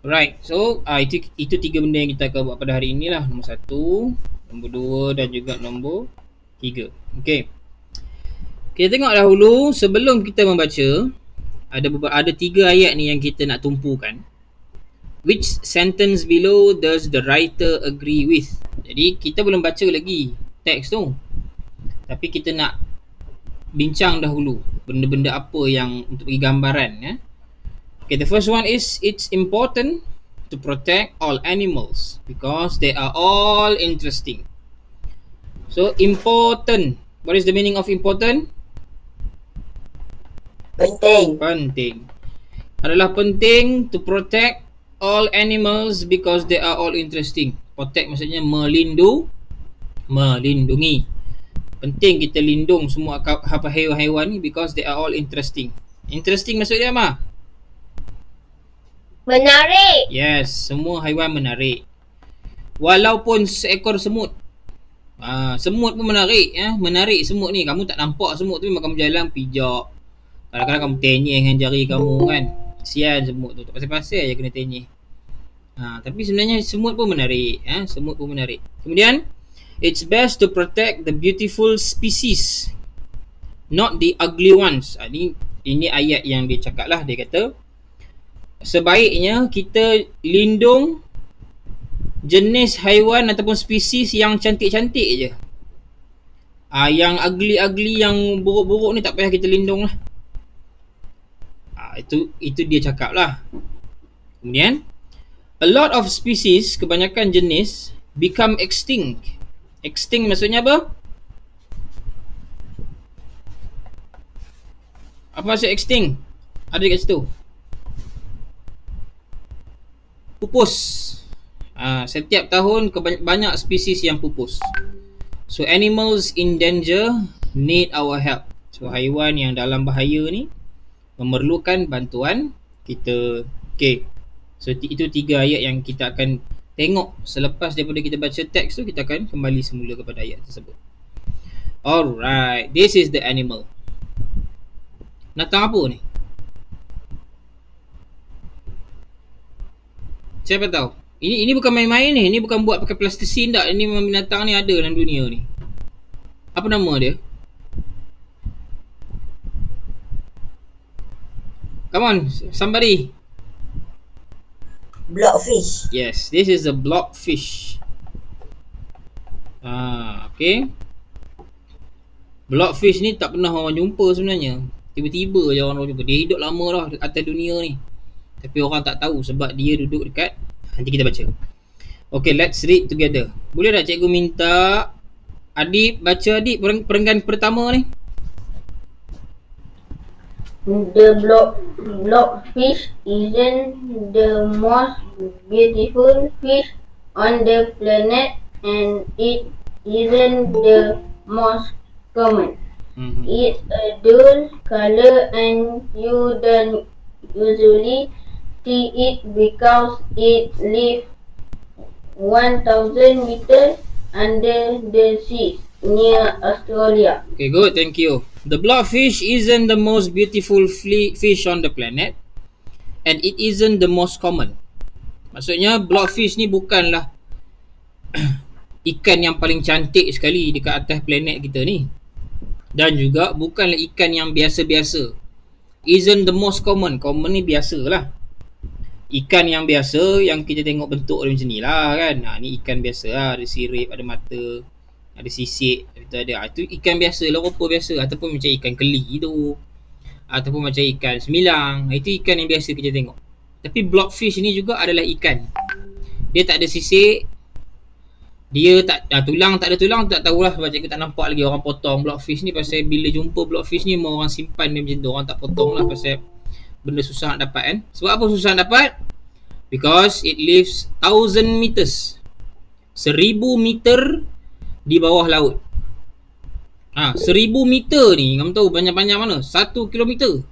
Right. So itu tiga benda yang kita akan buat pada hari ini lah. Nombor satu, nombor dua dan juga nombor tiga. Okay. Kita tengok dahulu sebelum kita membaca, ada tiga ayat ni yang kita nak tumpukan. Which sentence below does the writer agree with? Jadi kita belum baca lagi teks tu, tapi kita nak bincang dahulu benda-benda apa yang untuk bagi gambaran ya. Okay, the first one is it's important to protect all animals because they are all interesting. So important. What is the meaning of important? Penting. Penting. Adalah penting to protect all animals because they are all interesting. Protect maksudnya melindungi. Penting kita lindung semua haiwan-haiwan ni because they are all interesting. Interesting maksudnya apa? Menarik. Yes, semua haiwan menarik. Walaupun seekor semut. Semut pun menarik ya. Menarik semut ni. Kamu tak nampak semut tu memang kamu jalan pijak. Kadang-kadang kamu tenyeh dengan jari kamu kan. Kesian semut tu. Tak pasal-pasal je kena tenyeh. Tapi sebenarnya semut pun menarik ya. Semut pun menarik. Kemudian it's best to protect the beautiful species, not the ugly ones. Ini ayat yang dia cakap lah. Dia kata sebaiknya kita lindung jenis haiwan ataupun spesies yang cantik-cantik je. Yang ugly-ugly, yang buruk-buruk ni tak payah kita lindung lah. Itu dia cakap lah. Kemudian a lot of species, kebanyakan jenis become extinct. Extinct maksudnya apa? Apa maksud extinct? Ada kat situ. Pupus. Setiap tahun banyak spesies yang pupus. So animals in danger need our help. So haiwan yang dalam bahaya ni memerlukan bantuan kita. Okay. So itu tiga ayat yang kita akan tengok. Selepas daripada kita baca teks tu, kita akan kembali semula kepada ayat tersebut. Alright, this is the animal. Binatang apa ni? Siapa tahu? Ini bukan main-main ni. Ini bukan buat pakai plastisin tak. Ini memang binatang ni ada dalam dunia ni. Apa nama dia? Come on, somebody. Blockfish. Yes, this is a blockfish. Okay. Blockfish ni tak pernah orang jumpa sebenarnya. Tiba-tiba je orang jumpa. Dia hidup lama dah atas dunia ni, tapi orang tak tahu sebab dia duduk dekat. Nanti kita baca. Okay, let's read together. Boleh tak cikgu minta Adib baca perenggan pertama ni? The blockfish isn't the most beautiful fish on the planet, and it isn't the most common. It's a dull color and you don't usually see it because it lives 1,000 meters under the sea near Australia. Okay, good, thank you. The blockfish isn't the most beautiful fish on the planet, and it isn't the most common. Maksudnya blockfish ni bukanlah ikan yang paling cantik sekali dekat atas planet kita ni, dan juga bukanlah ikan yang biasa-biasa. Isn't the most common. Common ni biasa lah. Ikan yang biasa yang kita tengok bentuk dia macam ni lah kan. Ni ikan biasa lah. Ada sirip, ada mata, ada sisik, ada. Itu ikan biasa lah, rupa biasa. Ataupun macam ikan keli tu, ataupun macam ikan semilang. Itu ikan yang biasa kita tengok. Tapi blockfish ni juga adalah ikan. Dia tak ada sisik, dia tak tulang, tak ada tulang, tak tahulah sebab cikgu tak nampak lagi orang potong blockfish ni. Pasal bila jumpa blockfish ni memang orang simpan dia macam tu, orang tak potong lah pasal benda susah nak dapat kan. Sebab apa susah nak dapat? Because it lives 1,000 meters, 1,000 meter di bawah laut. 1,000 meter ni kamu tahu panjang-panjang mana? 1 kilometer.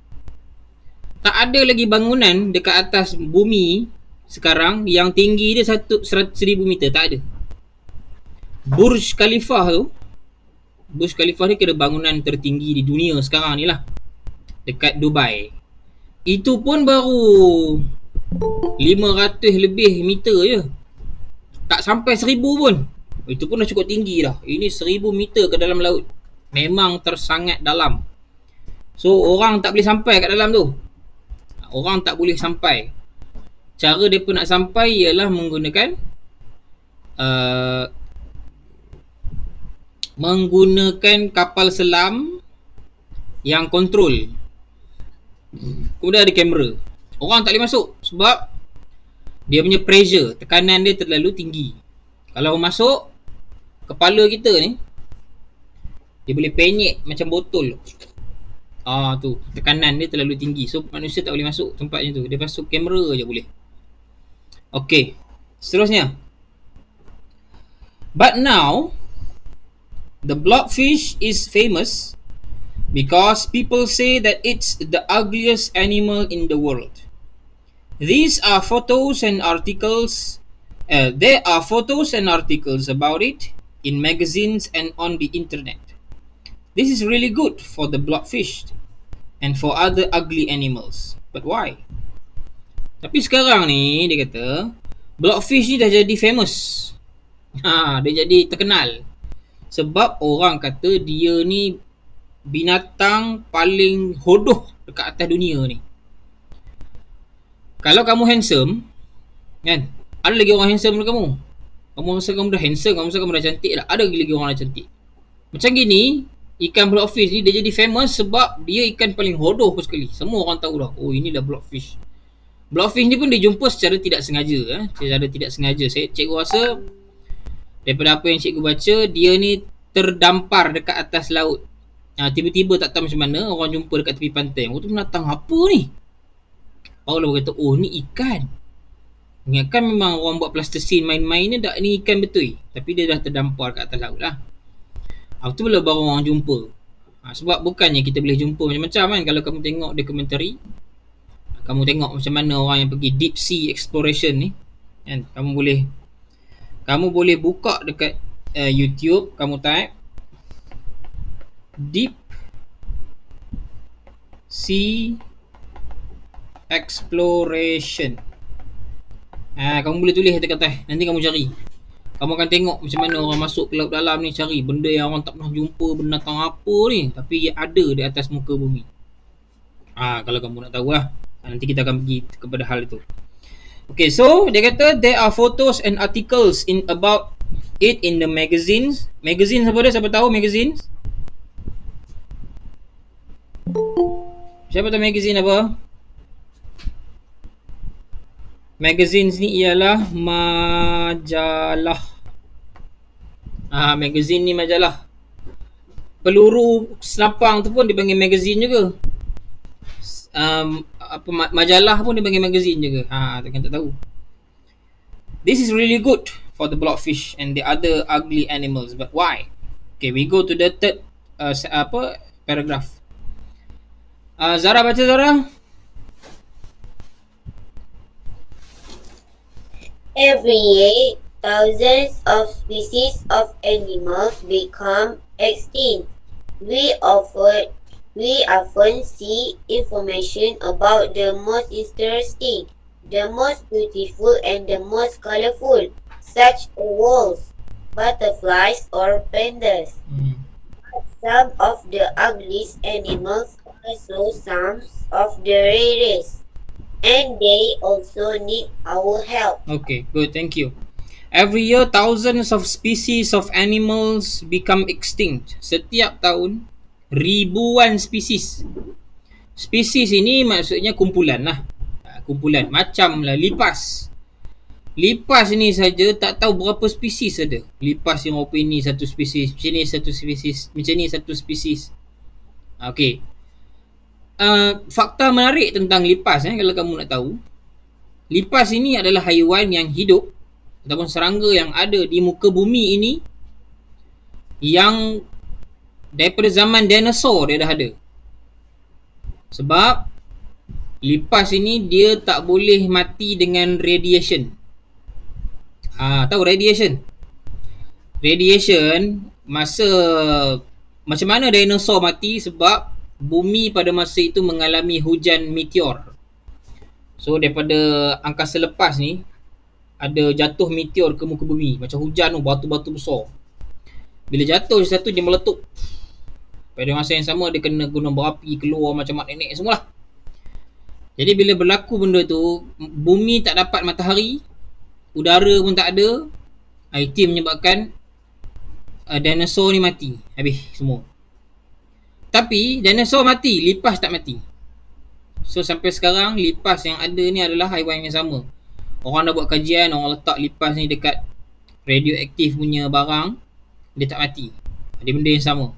Tak ada lagi bangunan dekat atas bumi sekarang yang tinggi dia 1,000 meter. Tak ada. Burj Khalifa ni kira bangunan tertinggi di dunia sekarang ni lah, dekat Dubai. Itu pun baru 500 lebih meter je. Tak sampai 1000 pun. Itu pun dah cukup tinggi dah. Ini 1000 meter ke dalam laut. Memang tersangat dalam. So orang tak boleh sampai kat dalam tu. Orang tak boleh sampai. Cara mereka nak sampai ialah menggunakan kapal selam yang kontrol. Kemudian ada kamera. Orang tak boleh masuk sebab dia punya pressure, tekanan dia terlalu tinggi. Kalau masuk, kepala kita ni dia boleh penyek macam botol. Tu tekanan dia terlalu tinggi. So manusia tak boleh masuk tempatnya tu. Dia masuk kamera je boleh. Okey, seterusnya. But now the blobfish is famous because people say that it's the ugliest animal in the world. These are photos and articles. There are photos and articles about it in magazines and on the internet. This is really good for the blobfish and for other ugly animals. But why? Tapi sekarang ni dia kata blobfish ni dah jadi famous. Dia jadi terkenal. Sebab orang kata dia ni binatang paling hodoh dekat atas dunia ni. Kalau kamu handsome, kan? Ada lagi orang handsome daripada kamu. Kamu rasa kamu dah handsome, kamu rasa kamu dah cantik lah. Ada lagi orang dah cantik. Macam gini, ikan blobfish ni dia jadi famous sebab dia ikan paling hodoh sekali. Semua orang tahu dah, oh inilah blobfish. Blobfish ni pun dijumpa secara tidak sengaja. Secara tidak sengaja. Cikgu rasa daripada apa yang cikgu baca, dia ni terdampar dekat atas laut. Tiba-tiba tak tahu macam mana orang jumpa dekat tepi pantai. Orang tu binatang apa ni? Barulah orang kata, oh ni ikan. Ingatkan memang orang buat plasticine main-main ni, tak, ni ikan betul. Tapi dia dah terdampar kat atas laut lah. Itu bila baru orang jumpa. Sebab bukannya kita boleh jumpa macam-macam kan. Kalau kamu tengok dokumentari, kamu tengok macam mana orang yang pergi deep sea exploration ni, kan? Kamu boleh buka dekat YouTube. Kamu type deep sea exploration. Kamu boleh tulis kata-kata, nanti kamu cari. Kamu akan tengok macam mana orang masuk ke laut dalam ni, cari benda yang orang tak pernah jumpa, binatang apa ni, tapi ada di atas muka bumi. Kalau kamu nak tahu lah, nanti kita akan pergi kepada hal itu. Okay, so dia kata there are photos and articles about it in the magazines. Magazines apa dia? Siapa tahu magazines? Siapa tahu magazine apa? Magazines ni ialah majalah. Magazine ni majalah. Peluru senapang tu pun dipanggil magazine juga. Majalah pun dipanggil magazine juga. Takkan tak tahu. This is really good for the blobfish and the other ugly animals. But why? Okay, we go to the third paragraph. Zara baca, Zara. Every year, thousands of species of animals become extinct. We often see information about the most interesting, the most beautiful, and the most colorful, such as wolves, butterflies, or pandas. Some of the ugliest animals are also some of the rarest, and they also need our help. Okay, good, thank you. Every year, thousands of species of animals become extinct. Setiap tahun, ribuan spesies. Spesies ini maksudnya kumpulan lah. Kumpulan, macam lah lipas. Lipas ni saja tak tahu berapa spesies ada. Lipas yang rupa ini satu spesies, macam ni satu spesies, macam ni satu spesies. Okay. Fakta menarik tentang lipas, kalau kamu nak tahu. Lipas ini adalah haiwan yang hidup ataupun serangga yang ada di muka bumi ini yang daripada zaman dinosaur dia dah ada. Sebab lipas ini dia tak boleh mati dengan radiation. Tahu radiation? Radiation masa macam mana dinosaur mati? Sebab bumi pada masa itu mengalami hujan meteor. So daripada angkasa lepas ni ada jatuh meteor ke muka bumi, macam hujan tu, batu-batu besar. Bila jatuh satu dia meletup. Pada masa yang sama dia kena gunung berapi keluar macam mak nenek semualah. Jadi bila berlaku benda tu, bumi tak dapat matahari, udara pun tak ada, itu menyebabkan dinosaur ni mati. Habis semua. Tapi dinosaur mati, lipas tak mati. So sampai sekarang lipas yang ada ni adalah haiwan yang sama. Orang dah buat kajian, orang letak lipas ni dekat radioaktif punya barang, dia tak mati. Dia benda yang sama.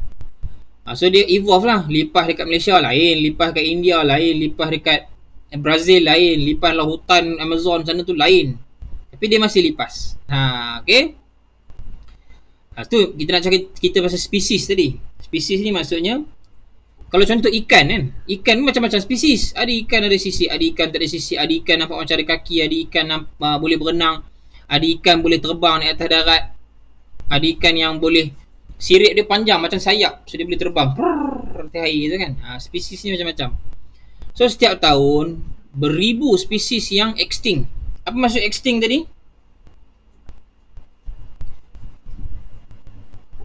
So dia evolve lah. Lipas dekat Malaysia lain, lipas dekat India lain, lipas dekat Brazil lain, lipas lah hutan Amazon sana tu lain. Tapi dia masih lipas. Okay. Tu kita nak cakap kita pasal spesies tadi. Spesies ni maksudnya, kalau contoh ikan kan, ikan ni macam-macam spesies. Ada ikan ada sisi, ada ikan tak ada sisi, ada ikan nampak macam ada kaki, ada ikan boleh berenang, ada ikan boleh terbang di atas darat, ada ikan yang boleh sirip dia panjang macam sayap, so dia boleh terbang atas air tu kan. Spesies ni macam-macam. So setiap tahun beribu spesies yang extinct. Apa maksud extinct tadi?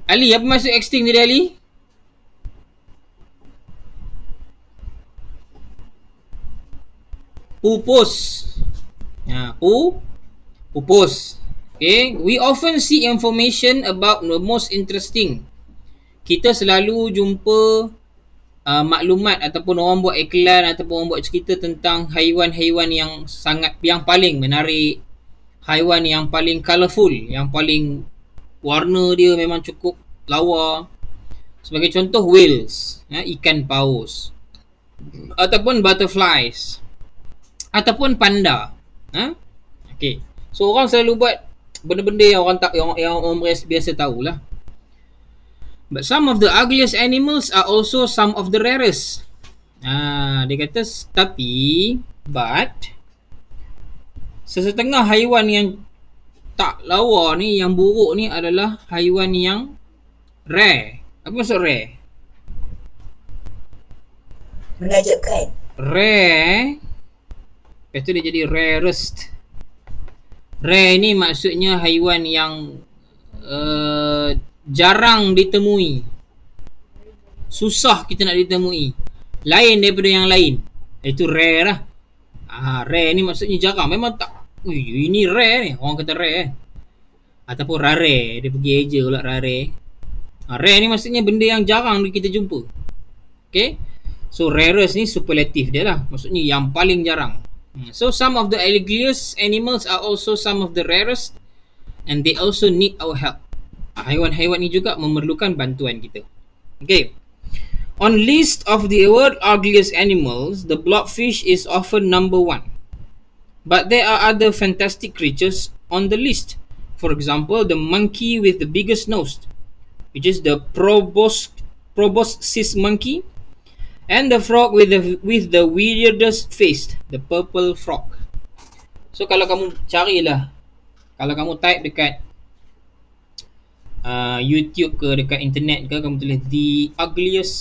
Ali, apa maksud extinct tadi Ali? Pupus. Pupus. Okay, we often see information about the most interesting. Kita selalu jumpa maklumat ataupun orang buat iklan ataupun orang buat cerita tentang haiwan-haiwan yang paling menarik, haiwan yang paling colourful, yang paling warna dia memang cukup lawa. Sebagai contoh whales, ikan paus, ataupun butterflies, ataupun panda. Okay. So orang selalu buat benda-benda yang orang biasa tahulah. But some of the ugliest animals are also some of the rarest. Dia kata but sesetengah haiwan yang tak lawa ni, yang buruk ni adalah haiwan yang rare. Apa maksud rare? Menakjubkan. Rare, lepas tu dia jadi rarest. Rare ni maksudnya haiwan yang jarang ditemui, susah kita nak ditemui, lain daripada yang lain. Itu rare lah. Rare ni maksudnya jarang. Memang tak, ini rare ni, orang kata rare ataupun rare. Dia pergi eja pula rare. Rare ni maksudnya benda yang jarang kita jumpa. Okay. So rarest ni superlative dia lah, maksudnya yang paling jarang. So some of the ugliest animals are also some of the rarest, and they also need our help. Haiwan-haiwan ni juga memerlukan bantuan kita. Okay. On list of the world ugliest animals, the blobfish is often number 1. But there are other fantastic creatures on the list. For example, the monkey with the biggest nose, which is the proboscis monkey, and the frog with the weirdest face, the purple frog. So kalau kamu carilah, kalau kamu type dekat YouTube ke dekat internet ke, kamu tulis the ugliest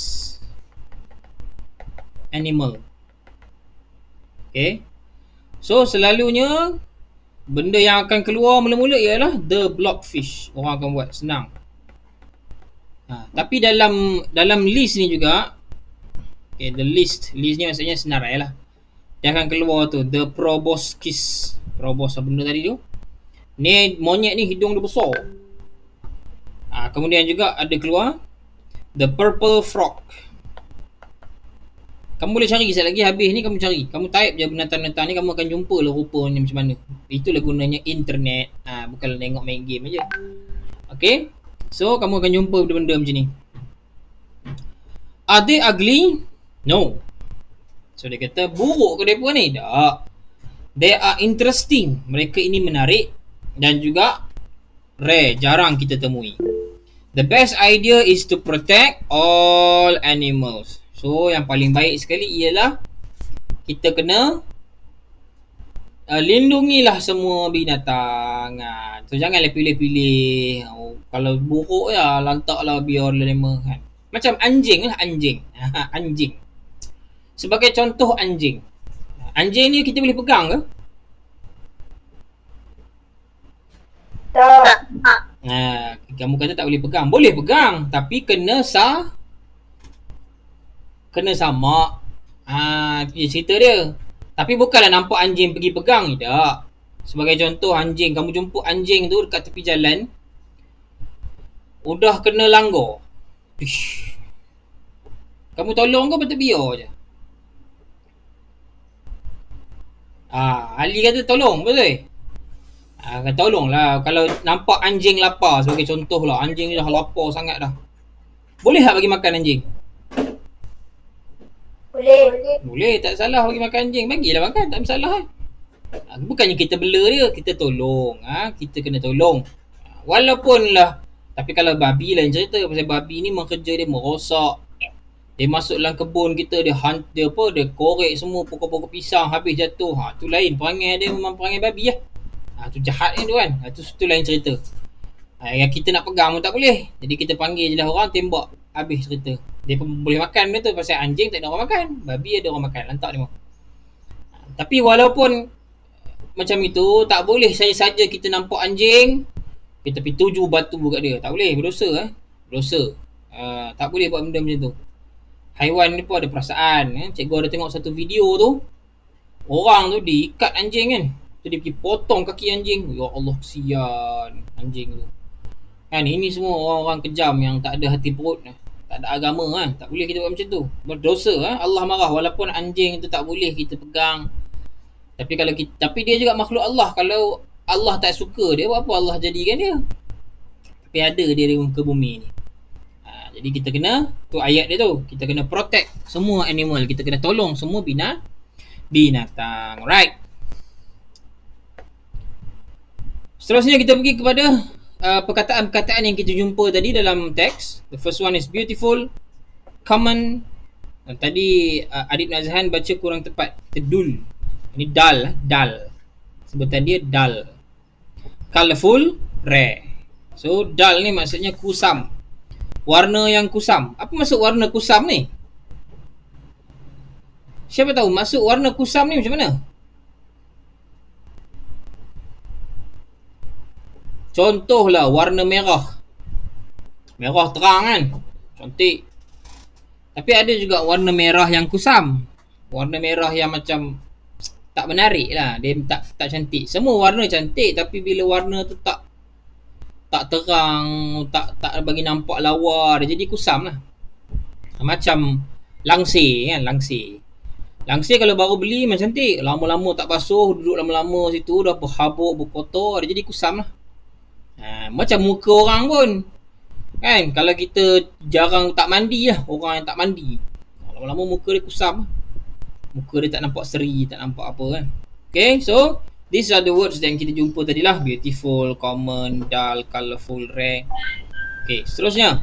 animal. Okay. So selalunya benda yang akan keluar mula-mula ialah the blobfish. Orang akan buat senang. Tapi dalam list ni juga, okay, the list ni maksudnya senarai lah, dia akan keluar tu the proboscis. Probos apa benda tadi tu? Ni monyet ni hidung dia besar. Kemudian juga ada keluar the purple frog. Kamu boleh cari sekali lagi, habis ni kamu cari, kamu type je binatang-binatang ni, kamu akan jumpa lah rupanya macam mana. Itulah gunanya internet. Bukanlah tengok main game aja. Okay. So kamu akan jumpa benda-benda macam ni. Are they ugly? No. So dia kata buruk ke mereka ni? Tak. They are interesting. Mereka ini menarik dan juga rare, jarang kita temui. The best idea is to protect all animals. So yang paling baik sekali ialah kita kena lindungilah semua binatang. So janganlah pilih-pilih. Kalau buruk ya lantaklah biar lama kan. Macam anjing lah, anjing. Anjing. Sebagai contoh anjing. Anjing ni kita boleh pegang ke? Tak. Kamu kata tak boleh pegang. Boleh pegang, tapi kena sama. Itu je cerita dia. Tapi bukanlah nampak anjing pergi pegang, tidak. Sebagai contoh, anjing, kamu jumpa anjing tu dekat tepi jalan, udah kena langgar. Pish. Kamu tolong ke betul biar je? Ali kata tolong, betul? Tolonglah. Kalau nampak anjing lapar, sebagai contoh lah, anjing dah lapar sangat dah, boleh tak bagi makan anjing? Boleh, tak salah bagi makan anjing. Bagilah makan, tak masalah. Bukannya kita bela dia, kita tolong. Kita kena tolong. Walaupun lah, tapi kalau babi lain cerita. Pasal babi ni memang kerja dia merosak. Dia masuk dalam kebun kita, dia korek semua pokok-pokok pisang habis jatuh. Tu lain, perangai dia memang perangai babi lah. Tu jahat tu kan. Tu lain cerita. Yang kita nak pegang pun tak boleh. Jadi kita panggil je lah orang, tembak, habis cerita. Dia pun boleh makan benda tu. Pasal anjing tak ada orang makan, babi ada orang makan, lantak dia. Tapi walaupun macam itu, tak boleh saja kita nampak anjing, kita pergi tuju batu kat dia. Tak boleh, berdosa. Berdosa. Tak boleh buat benda macam tu. Haiwan ni pun ada perasaan. Cikgu ada tengok satu video tu, orang tu diikat anjing kan. So dia pergi potong kaki anjing. Ya Allah, kesian anjing tu kan. Ini semua orang-orang kejam yang tak ada hati perut, tak ada agama kan. Tak boleh kita buat macam tu, berdosa. Allah marah. Walaupun anjing tu tak boleh kita pegang, tapi dia juga makhluk Allah. Kalau Allah tak suka dia, buat apa Allah jadikan dia? Tapi ada dia di muka bumi ni. Jadi kita kena, tu ayat dia tu, kita kena protect semua animal, kita kena tolong semua binatang. Right. Seterusnya kita pergi kepada perkataan-perkataan yang kita jumpa tadi dalam teks. The first one is beautiful, common. Tadi Adib Nazhan baca kurang tepat, tedul. Ini dal. Sebutan dia dal. Colorful, rare. So dal ni maksudnya kusam, warna yang kusam. Apa maksud warna kusam ni? Siapa tahu maksud warna kusam ni macam mana? Contohlah warna merah. Merah terang kan, cantik. Tapi ada juga warna merah yang kusam. Warna merah yang macam tak menarik lah. Dia tak cantik. Semua warna cantik, tapi bila warna tu tak terang, tak bagi nampak lawa, dia jadi kusam lah. Macam langsir kan. Langsir kalau baru beli macam cantik, lama-lama tak basuh, duduk lama-lama situ, dah berhabuk, berkotor, dia jadi kusam lah. Macam muka orang pun kan. Kalau kita jarang tak mandi lah, orang yang tak mandi, lama-lama muka dia kusam lah. Muka dia tak nampak seri, tak nampak apa kan. Okay, so these are the words yang kita jumpa tadi lah. Beautiful, common, dull, colourful, rare. Okay, seterusnya,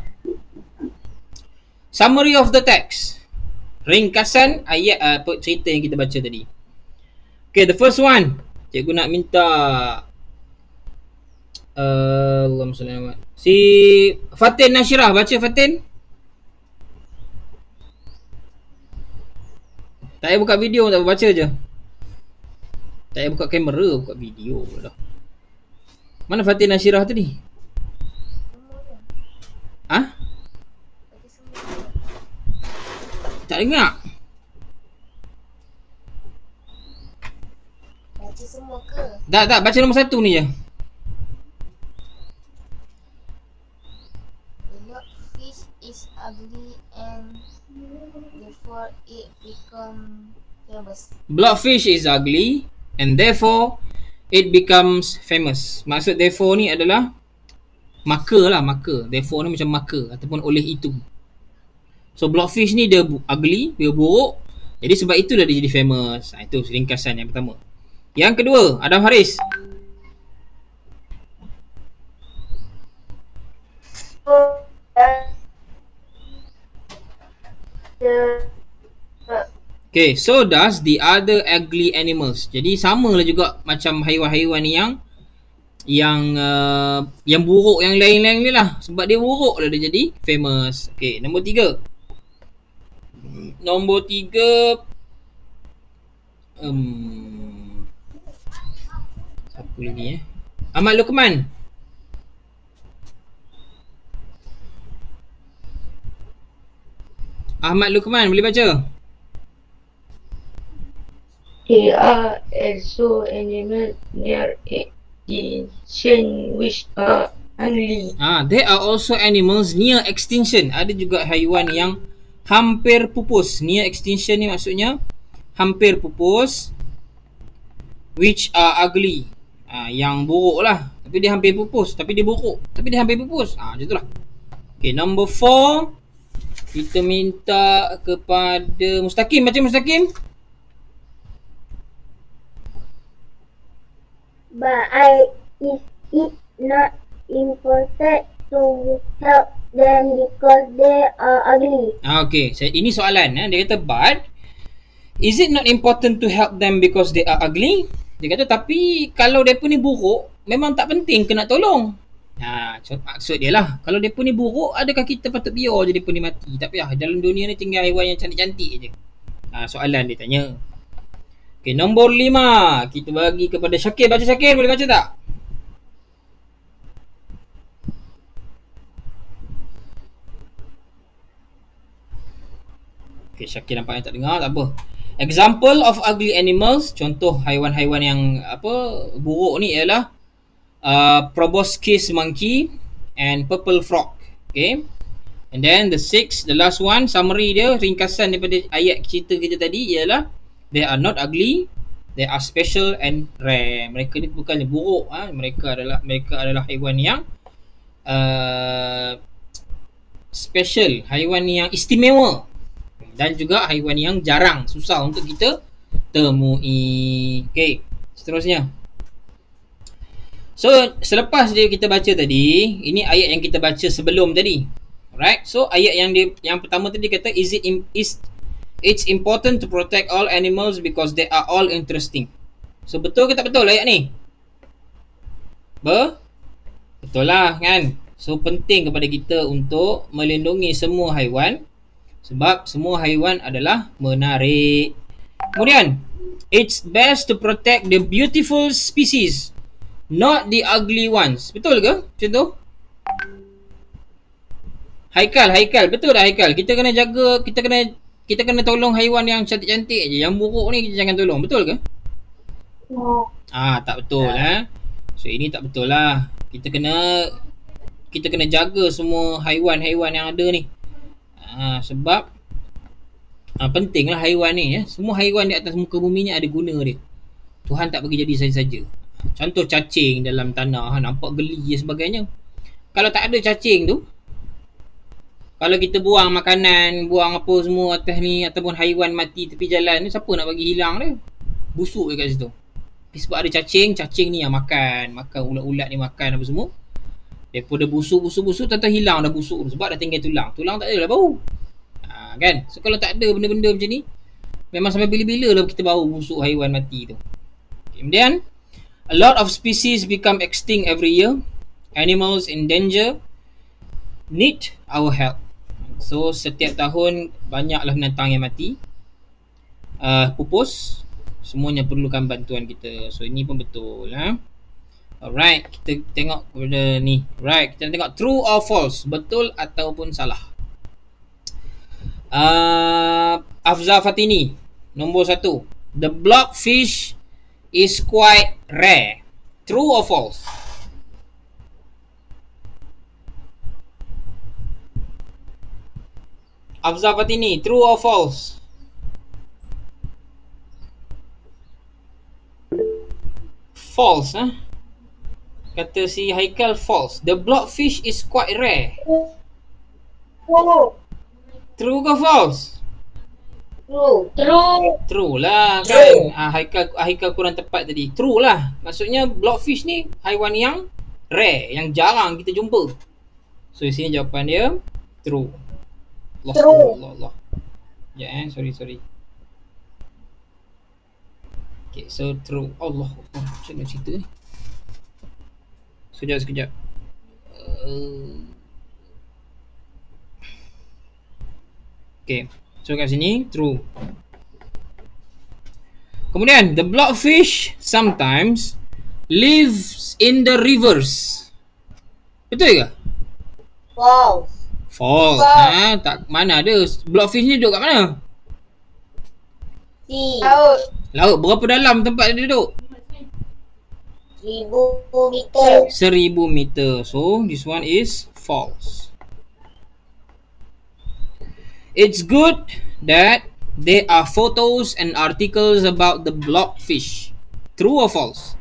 summary of the text, ringkasan ayat cerita yang kita baca tadi. Okay, the first one, cikgu nak minta Allahumma salli ala Muhammad, si Fatin Nasirah baca. Fatin, tak payah buka video, tak baca je. Tak payah buka kamera, buka video lah. Mana Fatin Nasirah tadi? Tak dengar. Baca semua ke? Tak, baca nombor 1 ni je. Fish is ugly and therefore it become famous. Blockfish is ugly and therefore it becomes famous. Maksud therefore ni adalah maka. Therefore ni macam maka ataupun oleh itu. So blockfish ni dia ugly, dia buruk, jadi sebab itulah dia jadi famous. Itu ringkasan yang pertama. Yang kedua, Adam Haris. Okay, so does the other ugly animals. Jadi samalah juga macam haiwan-haiwan yang buruk yang lain-lain ni lah. Sebab dia buruk lah dia jadi famous. Okay, nombor 3. Siapa lagi Ahmad Lukman. Ahmad Lukman boleh baca? There are also animals near extinction which are ugly. There are also animals near extinction. Ada juga haiwan yang hampir pupus. Near extinction ni maksudnya hampir pupus, which are ugly. Yang buruk lah. Tapi dia hampir pupus. Tapi dia buruk. Tapi dia hampir pupus. Macam tu lah. Okay, number 4. Kita minta kepada Mustaqim. Baca Mustaqim. But is it not important to help them because they are ugly? Okay, ini soalan. Dia kata, but is it not important to help them because they are ugly? Dia kata, tapi kalau mereka ni buruk, memang tak penting ke nak tolong. Maksud dia lah, kalau mereka ni buruk, adakah kita patut biar je mereka ni mati? Tak payah, dalam dunia ni tinggal haiwan yang cantik-cantik je. Soalan dia tanya. Okay, nombor 5. Kita bagi kepada Syakir. Baca Syakir, boleh baca tak? Okay, Syakir nampaknya tak dengar, tak apa. Example of ugly animals, contoh haiwan-haiwan yang buruk ni ialah proboscis monkey and purple frog. Okay. And then the last one, summary dia, ringkasan daripada ayat cerita kita tadi ialah they are not ugly, they are special and rare. Mereka ni bukannya buruk, mereka adalah haiwan yang special, haiwan yang istimewa, dan juga haiwan yang jarang, susah untuk kita temui. Okay, seterusnya. So, selepas kita baca tadi, ini ayat yang kita baca sebelum tadi. Alright, so ayat yang pertama tadi kata, it's important to protect all animals because they are all interesting. So, betul ke tak betul ayat ni? Betul lah kan? So, penting kepada kita untuk melindungi semua haiwan sebab semua haiwan adalah menarik. Kemudian, it's best to protect the beautiful species, not the ugly ones. Betul ke macam tu? Haikal, betul tak Haikal? Kita kena jaga, kita kena tolong haiwan yang cantik-cantik je. Yang buruk ni kita jangan tolong. Betul ke? No. Tak betul So ini tak betul lah. Kita kena jaga semua haiwan-haiwan yang ada ni. Sebab penting lah haiwan ni Semua haiwan di atas muka bumi ni ada guna dia. Tuhan tak bagi jadi saja-saja. Contoh cacing dalam tanah, nampak geli dan sebagainya. Kalau tak ada cacing tu, kalau kita buang makanan, buang apa semua atas ni, ataupun haiwan mati tepi jalan ni, siapa nak bagi hilang dia? Busuk je kat situ. Tapi sebab ada cacing ni yang makan ulat-ulat ni, makan apa semua. Daripada busuk, tak hilang dah busuk tu. Sebab dah tinggal tulang tak ada lah bau. Kan? So kalau tak ada benda-benda macam ni, memang sampai bila-bila lah kita bau busuk haiwan mati tu. Kemudian, a lot of species become extinct every year. Animals in danger need our help. So setiap tahun banyaklah binatang yang mati, pupus, semuanya perlukan bantuan kita. So ini pun betul. Alright, kita tengok kepada ni. Right, kita tengok true or false, betul ataupun salah. Afzal Fatini, nombor 1. The blockfish is quite rare. True or false? Afzal Fatini, true or false? False, Kata si Haikal, false. The blockfish is quite rare. True ke false? True lah kan. Haikal kurang tepat tadi. True lah. Maksudnya blockfish ni haiwan yang rare, yang jarang kita jumpa. So di sini jawapan dia true. Allah. Sorry. Okay, so true. Allah. Macam mana cerita ni? Sekejap. Okay, so kat sini true. Kemudian, the blockfish sometimes lives in the rivers. Betul ke? False. False. False. Tak, mana ada. Blockfish ni duduk kat mana? C. Laut. Laut. Berapa dalam tempat dia duduk? 1000 meter. 1000 meter. So, this one is false. It's good that there are photos and articles about the blockfish. True or false?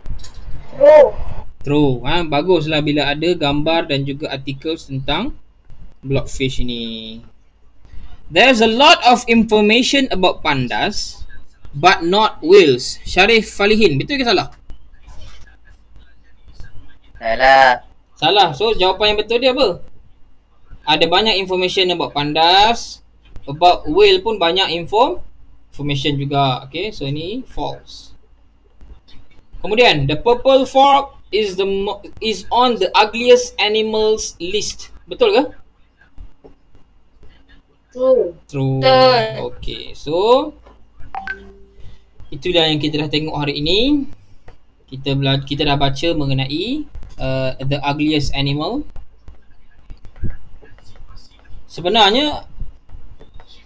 True. True. Baguslah bila ada gambar dan juga artikel tentang blockfish ini. There's a lot of information about pandas but not whales. Syarif Falihin, betul ke salah? Salah. Salah. So jawapan yang betul dia apa? Ada banyak information about pandas, about whale pun banyak information juga. Okay, so ini false. Kemudian, the purple frog is on the ugliest animals list. Betul ke? True. True. Betul. Okay, so itulah yang kita dah tengok hari ini. Kita dah baca mengenai the ugliest animal. Sebenarnya,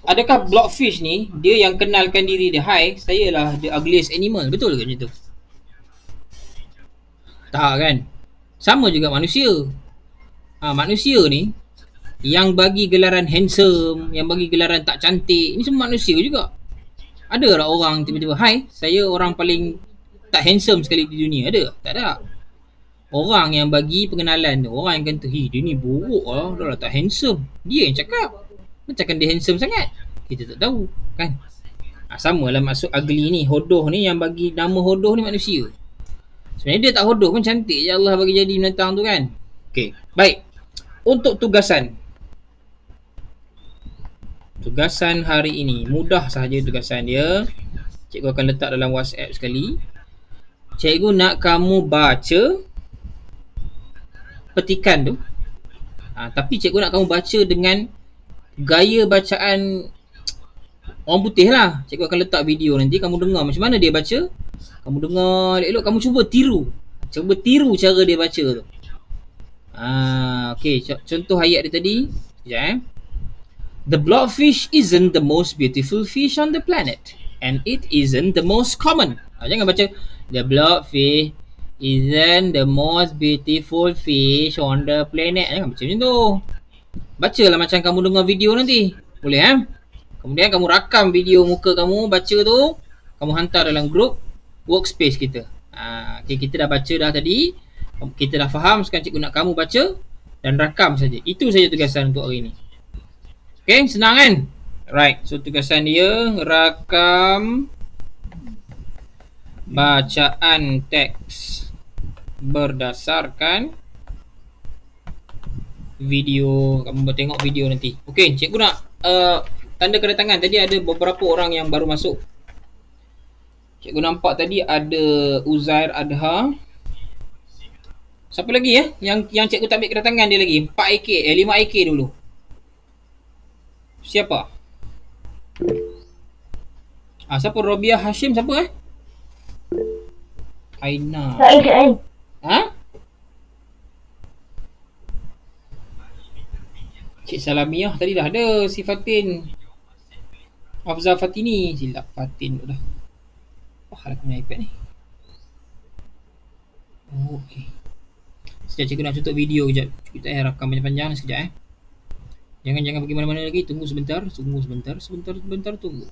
adakah blockfish ni dia yang kenalkan diri dia, "Hai, saya lah the ugliest animal." Betul ke macam tu? Tak kan? Sama juga manusia. Manusia ni yang bagi gelaran handsome, yang bagi gelaran tak cantik, ni semua manusia juga. Ada tak orang tiba-tiba, "Hai, saya orang paling tak handsome sekali di dunia." Ada? Tak ada. Orang yang bagi pengenalan tu, orang yang kata, dia ni buruk lah, dah tak handsome. Dia yang cakap. Macam dia handsome sangat? Kita tak tahu kan? Sama lah maksud ugly ni, hodoh ni, yang bagi nama hodoh ni manusia. Sebenarnya dia tak hodoh pun, cantik je Allah bagi jadi binatang tu kan. Okay, baik. Untuk tugasan hari ini, mudah sahaja tugasan dia. Cikgu akan letak dalam WhatsApp sekali. Cikgu nak kamu baca petikan tu. Tapi cikgu nak kamu baca dengan gaya bacaan orang putih lah. Cikgu akan letak video nanti, kamu dengar macam mana dia baca. Kamu dengar elok-elok, kamu cuba tiru cara dia baca tu. Okay, contoh ayat dia tadi. Sekejap The blockfish isn't the most beautiful fish on the planet, and it isn't the most common. Jangan baca the blockfish isn't the most beautiful fish on the planet. Jangan baca macam tu. Bacalah macam kamu dengar video nanti. Boleh Kemudian kamu rakam video muka kamu baca tu, kamu hantar dalam grup workspace kita. Okay, kita dah baca dah tadi. Kita dah faham. Sekarang cikgu nak kamu baca dan rakam saja. Itu saja tugasan untuk hari ni. Okay, senang kan? Right, so tugasan dia rakam bacaan teks berdasarkan video. Kamu tengok video nanti. Okay, cikgu nak tanda kedatangan. Tadi ada beberapa orang yang baru masuk. Cikgu nampak tadi ada Uzair Adha. Siapa lagi yang cikgu tak ambil kedatangan dia lagi? 4AK, 5AK dulu. Siapa? Siapa? Robiah Hashim, siapa Aina. Said. Cik Salamiah tadi dah ada. Si Fatin Afzal Fatini. Silap Fatin tu dah. Hal aku punya iPad ni. Okay. Sekejap cikgu nak tutup video kejap. Kita rakam panjang-panjang sekejap Jangan pergi mana-mana lagi. Tunggu sebentar. Tunggu.